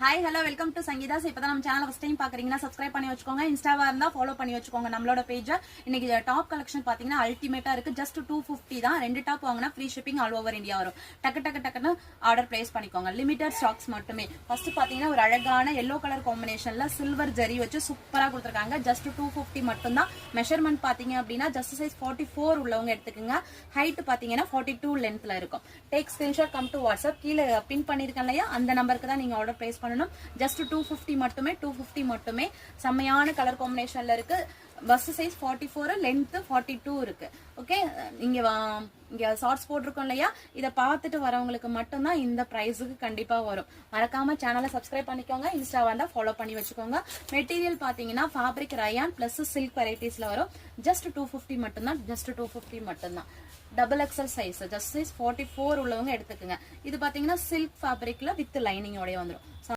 Hi hello welcome to Sangeetha. இப்போ தான் நம்ம சேனல் ஃபர்ஸ்ட் டைம் பாக்குறீங்கன்னா சப்ஸ்கிரைப் பண்ணி வச்சுக்கோங்க. இன்ஸ்டாவா இருந்தா ஃபாலோ பண்ணி வச்சுக்கோங்க நம்மளோட பேஜ். இன்னைக்கு டாப் கலெக்ஷன் பாத்தீங்கன்னா அல்டிமேட்டா இருக்கு. ஜஸ்ட் 250 தான். 2 டாப் வாங்கினா free shipping all over India வரும். டக்குன்னு ஆர்டர் பிளேஸ் பண்ணிக்கோங்க. லிமிடெட் ஸ்டாக்ஸ் மட்டுமே. ஃபர்ஸ்ட் பாத்தீங்கன்னா ஒரு அழகான எல்லோ கலர் காம்பினேஷன்ல சில்வர் ஜரி வச்சு சூப்பரா கொடுத்துருக்காங்க. ஜஸ்ட் 250 மட்டும் தான். மெஷர்மெண்ட் பாத்தீங்க அப்படின்னா ஜஸ்ட் சைஸ் 44 உள்ளவங்க எடுத்துக்கோங்க. ஹைட் பாத்தீங்கன்னா 42 லென்த்ல இருக்கும். Take screenshot come to WhatsApp. கீழே பின் பண்ணிருக்கேன் இல்லையா, அந்த நம்பருக்கு தான் நீங்க ஆர்டர் பிளேஸ் பண்ணணும். ஜஸ்ட் 250 மட்டுமே. செம்மையான கலர் காம்பினேஷன்ல இருக்கு. பஸ் சைஸ் 44, லென்த் 42 இருக்கு. ஓகே, இங்க ஷார்ட்ஸ் போட்டிருக்கோம் இல்லையா, இதை பார்த்துட்டு வரவங்களுக்கு மட்டும்தான் இந்த பிரைஸுக்கு கண்டிப்பா வரும். மறக்காம சேனலை சப்ஸ்கிரைப் பண்ணிக்கோங்க. இன்ஸ்டா வந்தா ஃபாலோ பண்ணி வச்சுக்கோங்க. மெட்டீரியல் பாத்தீங்கன்னா ஃபேப்ரிக் ரயான் பிளஸ் சில்க் வெரைட்டிஸ்ல வரும். ஜஸ்ட் 250 மட்டும்தான். ஜஸ்ட் 250 மட்டும்தான். Double XL size, just size 44 உள்ளவங்க எடுத்துக்கோங்க. இது பாத்தீங்கன்னா சில்க் ஃபேப்ரிக்ல வித் லைனிங்கோட வந்துடும்.